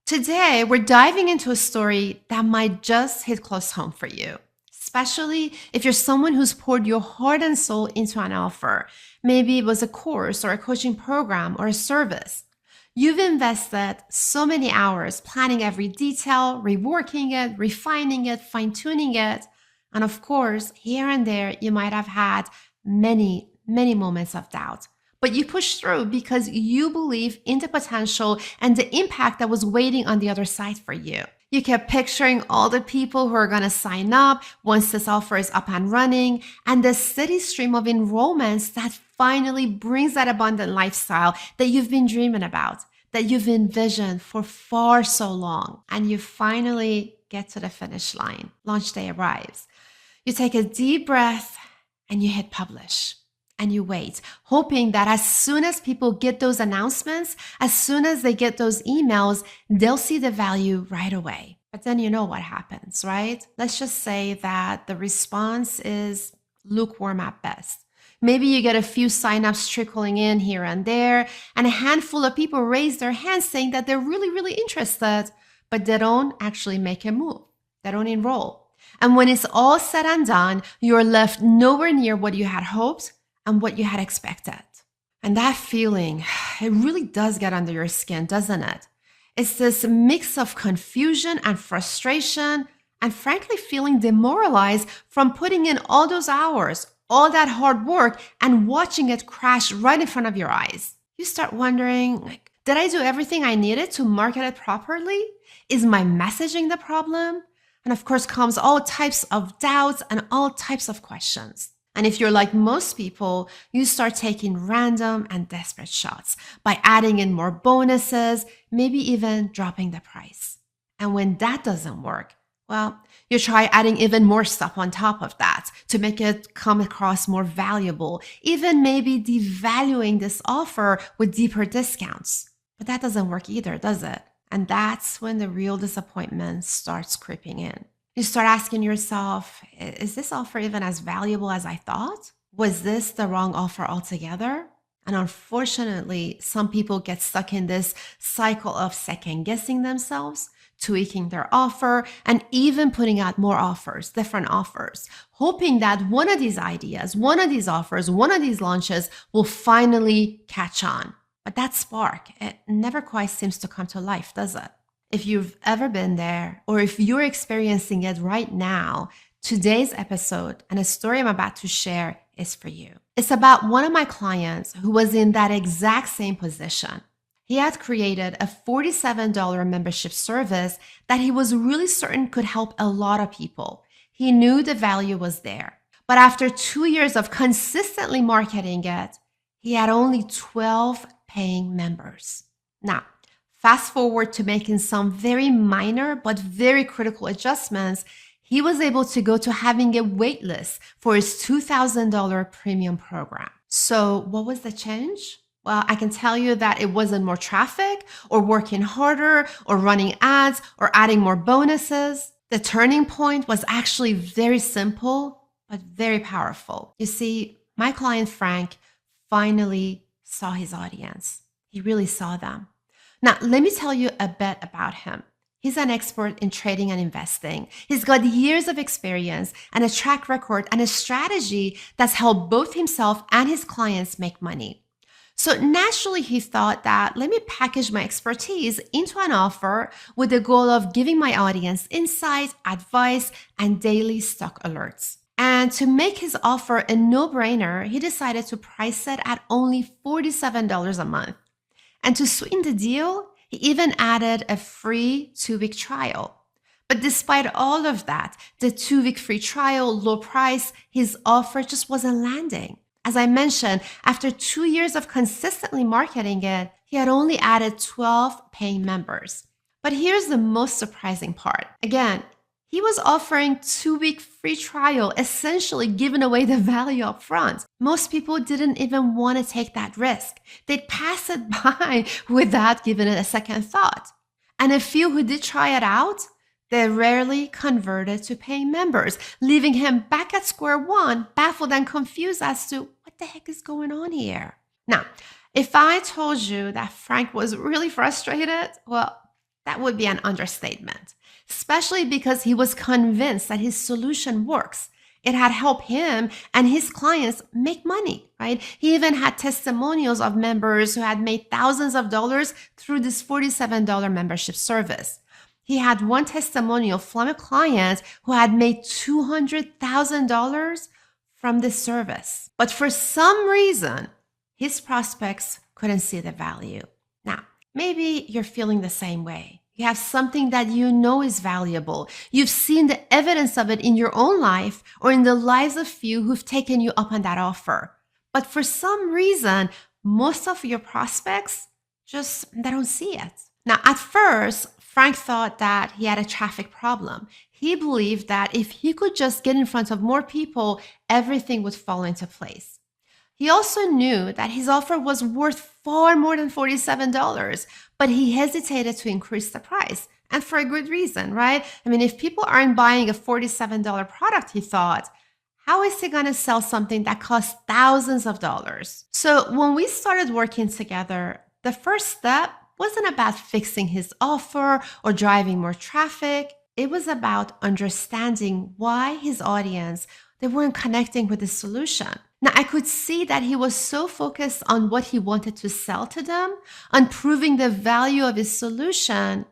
Today, we're diving into a story that might just hit close home for you, especially if you're someone who's poured your heart and soul into an offer. Maybe it was a course or a coaching program or a service. You've invested so many hours planning every detail, reworking it, refining it, fine-tuning it. And of course, here and there, you might have had many moments of doubt. But you pushed through because you believe in the potential and the impact that was waiting on the other side for you. You kept picturing all the people who are going to sign up once this offer is up and running, and the steady stream of enrollments that finally brings that abundant lifestyle that you've been dreaming about, that you've envisioned for far so long. And you finally get to the finish line. Launch day arrives. You take a deep breath and you hit publish. And you wait, hoping that as soon as people get those announcements, as soon as they get those emails, they'll see the value right away. But then you know what happens, right? Let's just say that the response is lukewarm at best. Maybe you get a few signups trickling in here and there, and a handful of people raise their hands saying that they're really interested, but they don't actually make a move. They don't enroll. And when it's all said and done, you're left nowhere near what you had hoped and what you had expected. And that feeling, it really does get under your skin, doesn't it? It's this mix of confusion and frustration, and frankly feeling demoralized from putting in all those hours, all that hard work, and watching it crash right in front of your eyes. You start wondering, did I do everything I needed to market it properly? Is my messaging the problem? And of course comes all types of doubts and all types of questions. And if you're like most people, you start taking random and desperate shots by adding in more bonuses, maybe even dropping the price. And when that doesn't work, well, you try adding even more stuff on top of that to make it come across more valuable, even maybe devaluing this offer with deeper discounts. But that doesn't work either, does it? And that's when the real disappointment starts creeping in. You start asking yourself, is this offer even as valuable as I thought? Was this the wrong offer altogether? And unfortunately, some people get stuck in this cycle of second guessing themselves, tweaking their offer, and even putting out more offers, different offers, hoping that one of these ideas, one of these offers, one of these launches will finally catch on. But that spark, it never quite seems to come to life, does it? If you've ever been there, or if you're experiencing it right now, today's episode and a story I'm about to share is for you. It's about one of my clients who was in that exact same position. He had created a $47 membership service that he was really certain could help a lot of people. He knew the value was there. But after 2 years of consistently marketing it, he had only 12 paying members. Now, fast forward to making some very minor but very critical adjustments, he was able to go to having a wait list for his $2,000 premium program. So what was the change? Well, I can tell you that it wasn't more traffic or working harder or running ads or adding more bonuses. The turning point was actually very simple, but very powerful. You see, my client Frank finally saw his audience. He really saw them. Now, let me tell you a bit about him. He's an expert in trading and investing. He's got years of experience and a track record and a strategy that's helped both himself and his clients make money. So naturally, he thought that let me package my expertise into an offer with the goal of giving my audience insight, advice, and daily stock alerts. And to make his offer a no-brainer, he decided to price it at only $47 a month. And to sweeten the deal, he even added a free 2-week trial. But despite all of that, the 2-week free trial, low price, his offer just wasn't landing. As I mentioned, after 2 years of consistently marketing it, he had only added 12 paying members. But here's the most surprising part. Again, he was offering 2-week free trial, essentially giving away the value up front. Most people didn't even want to take that risk. They'd pass it by without giving it a second thought. And a few who did try it out, they rarely converted to paying members, leaving him back at square one, baffled and confused as to what the heck is going on here. Now, if I told you that Frank was really frustrated, well, That would be an understatement, especially because he was convinced that his solution works. It had helped him and his clients make money, right? He even had testimonials of members who had made thousands of dollars through this $47 membership service. He had one testimonial from a client who had made $200,000 from this service. But for some reason, his prospects couldn't see the value. Now, maybe you're feeling the same way. You have something that you know is valuable. You've seen the evidence of it in your own life or in the lives of few who've taken you up on that offer. But for some reason, most of your prospects they don't see it. Now, at first, Frank thought that he had a traffic problem. He believed that if he could just get in front of more people, everything would fall into place. He also knew that his offer was worth far more than $47, but he hesitated to increase the price. And for a good reason, right? I mean, if people aren't buying a $47 product, he thought, how is he going to sell something that costs thousands of dollars? So when we started working together, the first step wasn't about fixing his offer or driving more traffic. It was about understanding why his audience, they weren't connecting with the solution. Now, I could see that he was so focused on what he wanted to sell to them, on proving the value of his solution,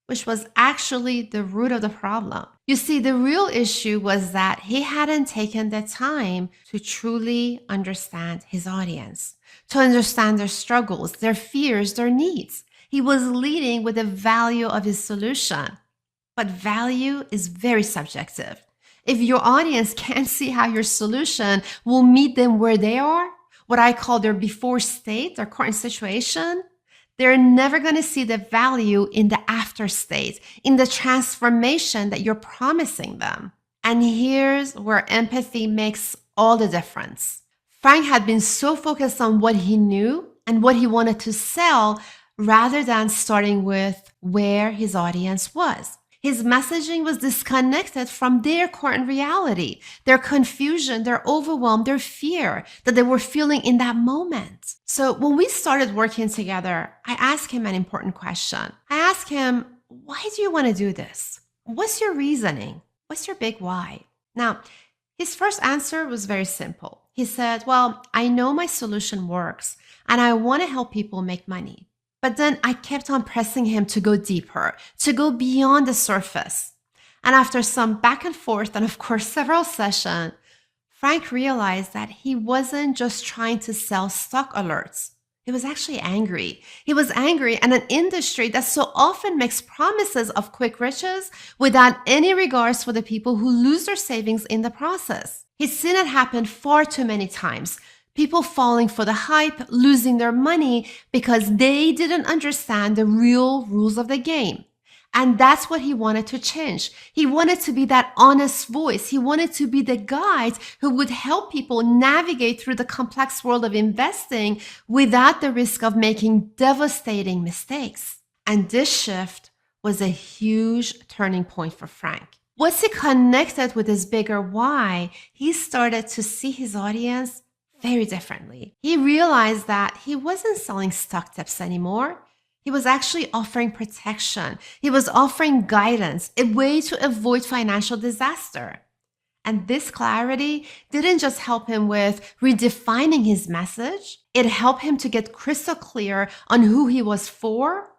which was actually the root of the problem. You see, the real issue was that he hadn't taken the time to truly understand his audience, to understand their struggles, their fears, their needs. He was leading with the value of his solution. But value is very subjective. If your audience can't see how your solution will meet them where they are, what I call their before state, their current situation, they're never going to see the value in the after state, in the transformation that you're promising them. And here's where empathy makes all the difference. Frank had been so focused on what he knew and what he wanted to sell rather than starting with where his audience was. His messaging was disconnected from their current reality, their confusion, their overwhelm, their fear that they were feeling in that moment. So when we started working together, I asked him an important question. I asked him, why do you want to do this? What's your reasoning? What's your big why? Now, his first answer was very simple. He said, well, I know my solution works and I want to help people make money. But then I kept on pressing him to go deeper, to go beyond the surface. And after some back and forth, and of course several sessions, Frank realized that he wasn't just trying to sell stock alerts. He was actually angry. He was angry at an industry that so often makes promises of quick riches without any regards for the people who lose their savings in the process. He's seen it happen far too many times. People falling for the hype, losing their money because they didn't understand the real rules of the game. And that's what he wanted to change. He wanted to be that honest voice. He wanted to be the guide who would help people navigate through the complex world of investing without the risk of making devastating mistakes. And this shift was a huge turning point for Frank. Once he connected with his bigger why, he started to see his audience very differently. He realized that he wasn't selling stock tips anymore. He was actually offering protection. He was offering guidance, a way to avoid financial disaster. And this clarity didn't just help him with redefining his message. It helped him to get crystal clear on who he was for,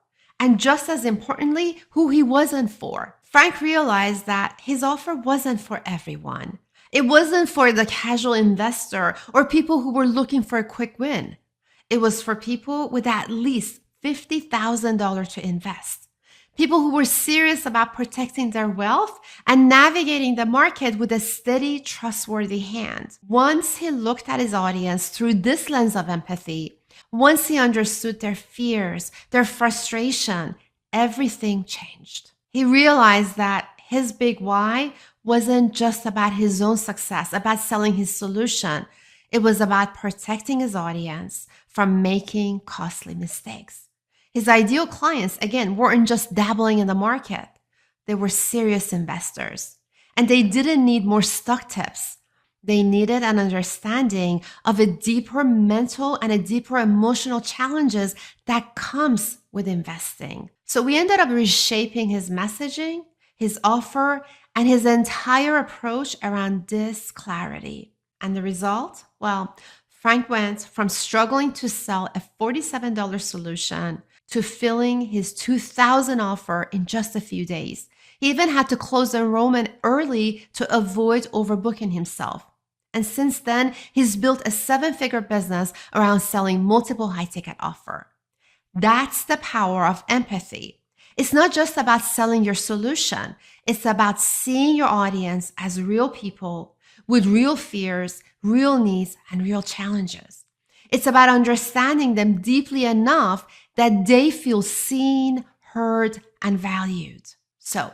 and just as importantly, who he wasn't for. Frank realized that his offer wasn't for everyone. It wasn't for the casual investor or people who were looking for a quick win. It was for people with at least $50,000 to invest. People who were serious about protecting their wealth and navigating the market with a steady, trustworthy hand. Once he looked at his audience through this lens of empathy, once he understood their fears, their frustration, everything changed. He realized that his big why wasn't just about his own success, about selling his solution. It was about protecting his audience from making costly mistakes. His ideal clients, again, weren't just dabbling in the market. They were serious investors. And they didn't need more stock tips. They needed an understanding of a deeper mental and a deeper emotional challenges that comes with investing. So we ended up reshaping his messaging, his offer, and his entire approach around this clarity. And the result? Well, Frank went from struggling to sell a $47 solution to filling his 2,000 offer in just a few days. He even had to close the enrollment early to avoid overbooking himself. And since then, he's built a 7-figure business around selling multiple high-ticket offers. That's the power of empathy. It's not just about selling your solution. It's about seeing your audience as real people with real fears, real needs, and real challenges. It's about understanding them deeply enough that they feel seen, heard, and valued. So,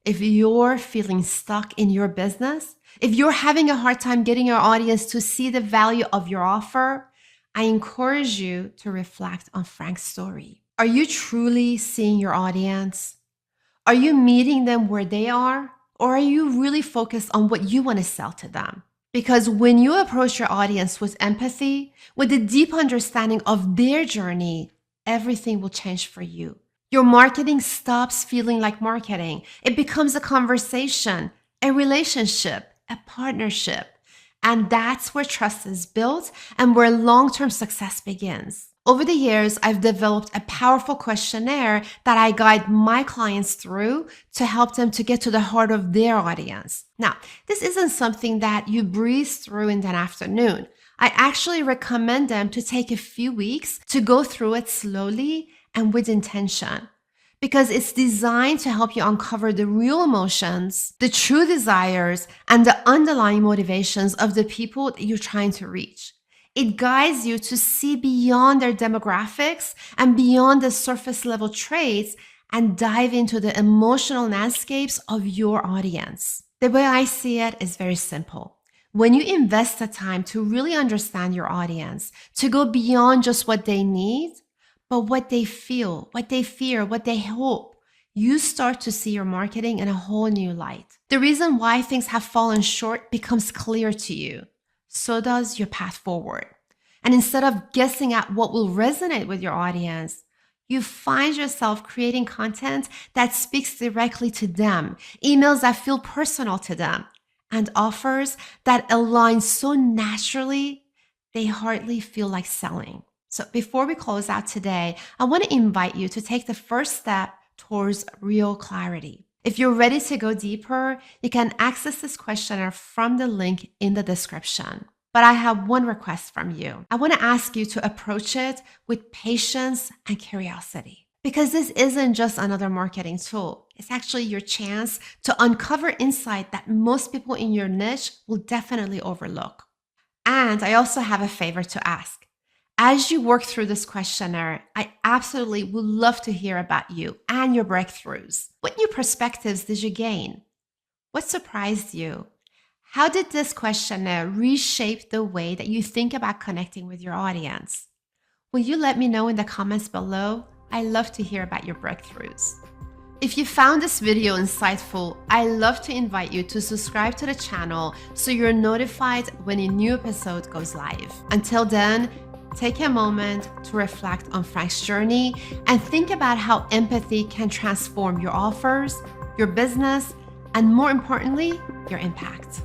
if you're feeling stuck in your business, if you're having a hard time getting your audience to see the value of your offer, I encourage you to reflect on Frank's story. Are you truly seeing your audience? Are you meeting them where they are? Or are you really focused on what you want to sell to them? Because when you approach your audience with empathy, with a deep understanding of their journey, everything will change for you. Your marketing stops feeling like marketing. It becomes a conversation, a relationship, a partnership. And that's where trust is built and where long-term success begins. Over the years, I've developed a powerful questionnaire that I guide my clients through to help them to get to the heart of their audience. Now, this isn't something that you breeze through in an afternoon. I actually recommend them to take a few weeks to go through it slowly and with intention, because it's designed to help you uncover the real emotions, the true desires, and the underlying motivations of the people that you're trying to reach. It guides you to see beyond their demographics and beyond the surface level traits and dive into the emotional landscapes of your audience. The way I see it is very simple. When you invest the time to really understand your audience, to go beyond just what they need, but what they feel, what they fear, what they hope, you start to see your marketing in a whole new light. The reason why things have fallen short becomes clear to you. So does your path forward. And instead of guessing at what will resonate with your audience, you find yourself creating content that speaks directly to them, emails that feel personal to them, and offers that align so naturally, they hardly feel like selling. So before we close out today, I want to invite you to take the first step towards real clarity. If you're ready to go deeper, you can access this questionnaire from the link in the description. But I have one request from you. I want to ask you to approach it with patience and curiosity, because this isn't just another marketing tool. It's actually your chance to uncover insight that most people in your niche will definitely overlook. And I also have a favor to ask. As you work through this questionnaire, I absolutely would love to hear about you and your breakthroughs. What new perspectives did you gain? What surprised you? How did this questionnaire reshape the way that you think about connecting with your audience? Will you let me know in the comments below? I love to hear about your breakthroughs. If you found this video insightful, I love to invite you to subscribe to the channel so you're notified when a new episode goes live. Until then, take a moment to reflect on Frank's journey and think about how empathy can transform your offers, your business, and more importantly, your impact.